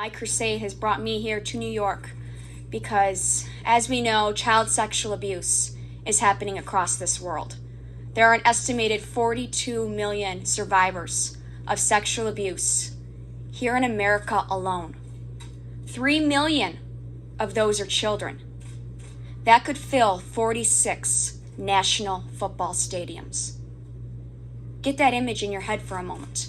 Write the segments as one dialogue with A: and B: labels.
A: My crusade has brought me here to New York because, as we know, child sexual abuse is happening across this world. There are an estimated 42 million survivors of sexual abuse here in America alone. 3 million of those are children. That could fill 46 national football stadiums. Get that image in your head for a moment.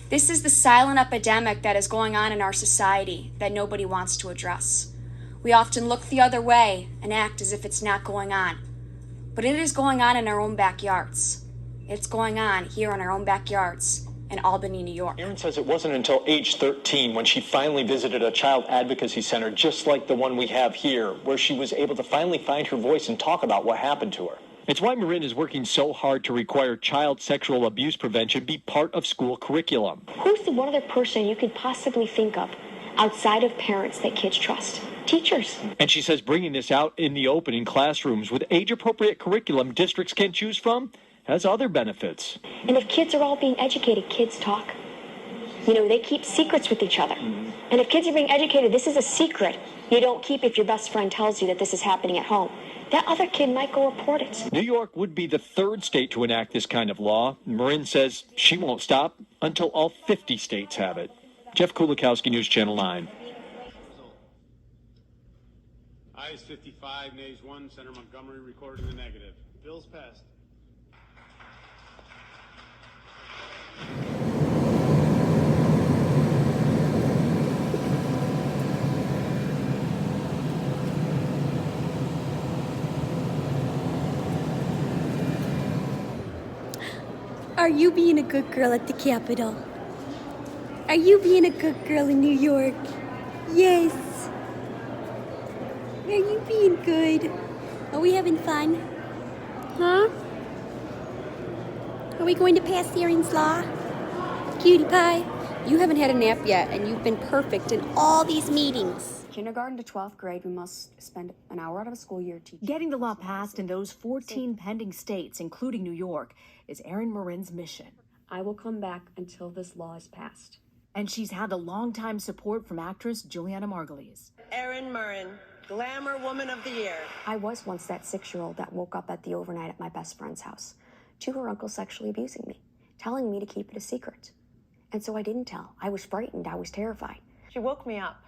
A: This is the silent epidemic that is going on in our society that nobody wants to address. We often look the other way and act as if it's not going on. But it is going on in our own backyards. It's going on here in our own backyards in Albany, New York.
B: Erin says it wasn't until age 13 when she finally visited a child advocacy center just like the one we have here, where she was able to finally find her voice and talk about what happened to her. It's why Marin is working so hard to require child sexual abuse prevention be part of school curriculum.
C: Who's the one other person you could possibly think of outside of parents that kids trust? Teachers.
B: And she says bringing this out in the open in classrooms with age-appropriate curriculum districts can choose from has other benefits.
C: And if kids are all being educated, kids talk. You know, they keep secrets with each other. And if kids are being educated, this is a secret you don't keep if your best friend tells you that this is happening at home. That other kid might go report it.
B: New York would be the third state to enact this kind of law. Marin says she won't stop until all 50 states have it. Jeff Kulikowski, News Channel 9.
D: Ayes 55, nays 1. Senator Montgomery recorded in the negative. Bill's passed.
E: Are you being a good girl at the Capitol? Are you being a good girl in New York? Yes. Are you being good? Are we having fun? Huh? Are we going to pass Erin's law? Cutie pie, you haven't had a nap yet, and you've been perfect in all these meetings.
A: Kindergarten to 12th grade, we must spend an hour out of a school year teaching.
F: Getting the law passed in those 14 pending states, including New York, is Erin Marin's mission.
A: I will come back until this law is passed.
F: And she's had the longtime support from actress Juliana Margulies.
G: Erin Marin, Glamour Woman of the Year.
A: I was once that 6-year-old that woke up at the overnight at my best friend's house to her uncle sexually abusing me, telling me to keep it a secret. And so I didn't tell. I was frightened. I was terrified.
G: She woke me up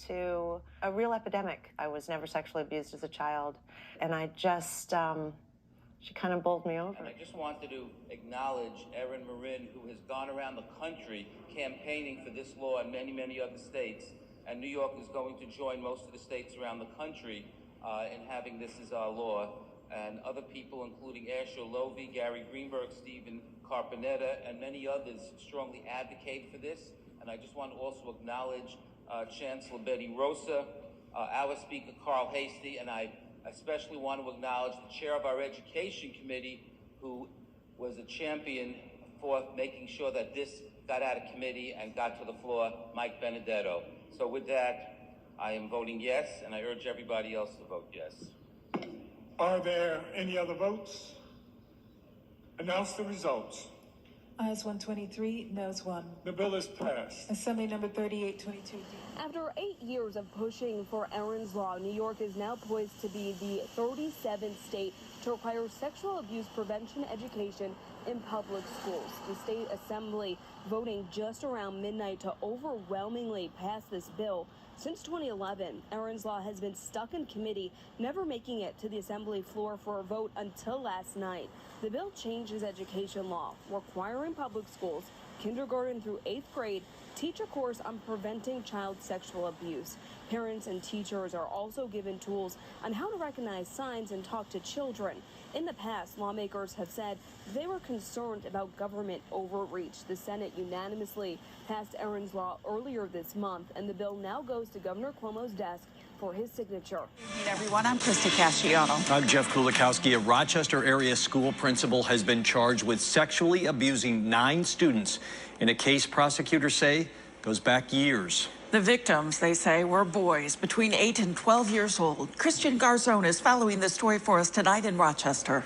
G: to a real epidemic. I was never sexually abused as a child, and I just, she kind of bowled me over.
H: And I just wanted to acknowledge Erin Marin, who has gone around the country campaigning for this law in many, many other states. And New York is going to join most of the states around the country in having this as our law. And other people, including Asher Lovey, Gary Greenberg, Stephen Carpenetta, and many others strongly advocate for this. And I just want to also acknowledge Chancellor Betty Rosa, our Speaker Carl Hasty, and I especially want to acknowledge the chair of our Education Committee, who was a champion for making sure that this got out of committee and got to the floor, Mike Benedetto. So with that, I am voting yes, and I urge everybody else to vote yes.
D: Are there any other votes? Announce the results.
I: Ayes 123, noes 1.
D: The bill is passed.
I: Assembly number 3822.
J: After 8 years of pushing for Erin's law, New York is now poised to be the 37th state to require sexual abuse prevention education in public schools. The state assembly voting just around midnight to overwhelmingly pass this bill. Since 2011, Erin's law has been stuck in committee, never making it to the assembly floor for a vote until last night. The bill changes education law, requiring public schools, kindergarten through 8th grade, teach a course on preventing child sexual abuse. Parents and teachers are also given tools on how to recognize signs and talk to children. In the past, lawmakers have said they were concerned about government overreach. The Senate unanimously passed Erin's law earlier this month, and the bill now goes to Governor Cuomo's desk for his signature.
K: Good evening, everyone. I'm Christy Casciano.
B: I'm Jeff Kulikowski. A Rochester area school principal has been charged with sexually abusing 9 students in a case prosecutors say goes back years.
K: The victims, they say, were boys between 8 and 12 years old. Christian Garzone is following the story for us tonight in Rochester.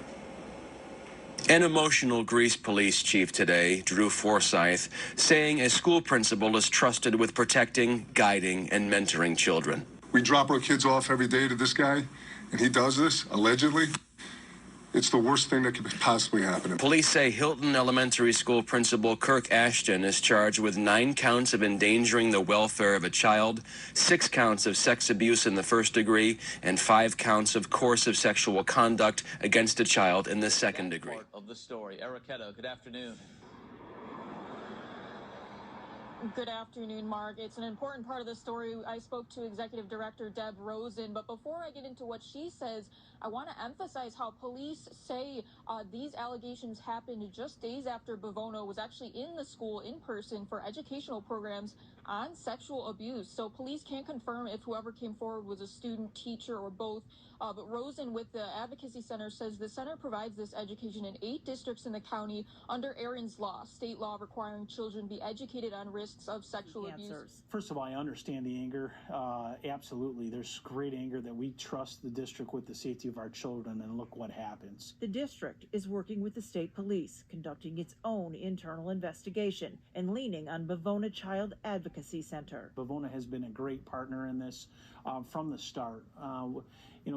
L: An emotional Greece police chief today, Drew Forsyth, saying a school principal is trusted with protecting, guiding, and mentoring children.
M: We drop our kids off every day to this guy, and he does this, allegedly. It's the worst thing that could possibly happen.
L: Police say Hilton Elementary School Principal Kirk Ashton is charged with 9 counts of endangering the welfare of a child, 6 counts of sex abuse in the first degree, and 5 counts of coercive sexual conduct against a child in the second degree.
N: Part of the story. Erica, good afternoon.
O: Good afternoon, Mark. It's an important part of the story. I spoke to Executive Director Deb Rosen, but before I get into what she says, I want to emphasize how police say these allegations happened just days after Bavono was actually in the school in person for educational programs on sexual abuse. So police can't confirm if whoever came forward was a student, teacher, or both. But Rosen with the Advocacy Center says the center provides this education in 8 districts in the county under Erin's law, state law requiring children be educated on risks of sexual abuse.
P: First of all, I understand the anger. Absolutely. There's great anger that we trust the district with the safety of our children, and look what happens.
F: The district is working with the state police, conducting its own internal investigation and leaning on Bavona Child Advocacy Center.
P: Bavona has been a great partner in this from the start.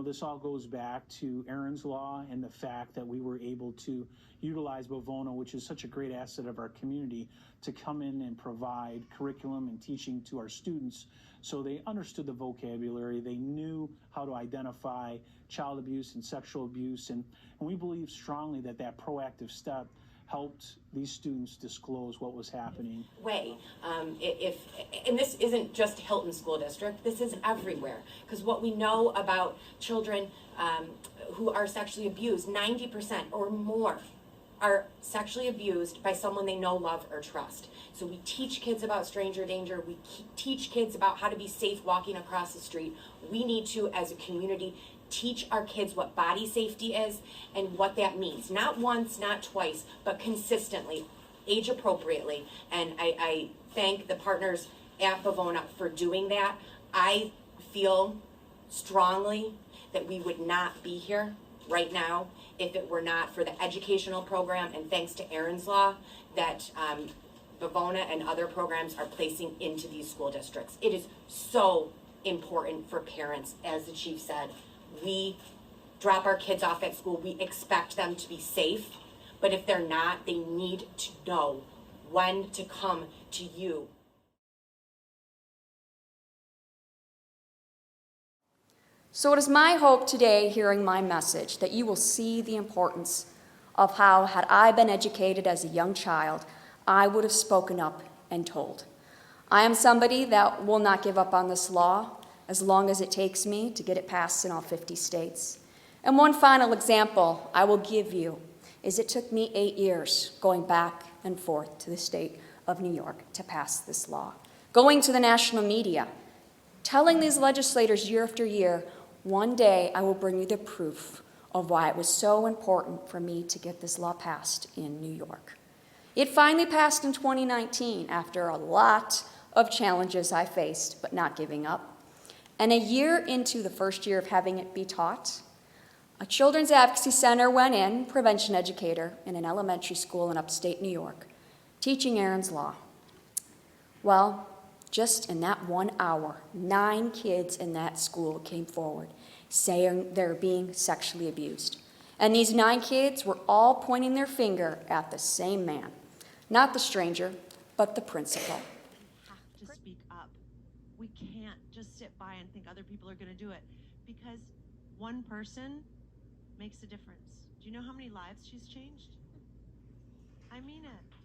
P: This all goes back to Erin's law and the fact that we were able to utilize Bavona, which is such a great asset of our community, to come in and provide curriculum and teaching to our students so they understood the vocabulary, they knew how to identify child abuse and sexual abuse, and we believe strongly that that proactive step helped these students disclose what was happening.
Q: And this isn't just Hilton School District, this is everywhere. Because what we know about children who are sexually abused, 90% or more are sexually abused by someone they know, love, or trust. So we teach kids about stranger danger, we teach kids about how to be safe walking across the street. We need to, as a community, teach our kids what body safety is and what that means. Not once, not twice, but consistently, age appropriately. And I thank the partners at Bavona for doing that. I feel strongly that we would not be here right now if it were not for the educational program, and thanks to Erin's law, that Bavona and other programs are placing into these school districts. It is so important for parents, as the chief said. We drop our kids off at school, we expect them to be safe, but if they're not, they need to know when to come to you.
A: So it is my hope today, hearing my message, that you will see the importance of how, had I been educated as a young child, I would have spoken up and told. I am somebody that will not give up on this law as long as it takes me to get it passed in all 50 states. And one final example I will give you is it took me 8 years going back and forth to the state of New York to pass this law, going to the national media, telling these legislators year after year, one day I will bring you the proof of why it was so important for me to get this law passed in New York. It finally passed in 2019 after a lot of challenges I faced, but not giving up. And a year into the first year of having it be taught, a children's advocacy center went in, prevention educator in an elementary school in upstate New York, teaching Erin's law. Well, just in that 1 hour, 9 kids in that school came forward saying they're being sexually abused. And these 9 kids were all pointing their finger at the same man, not the stranger, but the principal.
G: We have to speak up. We can't just sit by and think other people are going to do it, because one person makes a difference. Do you know how many lives she's changed? I mean it.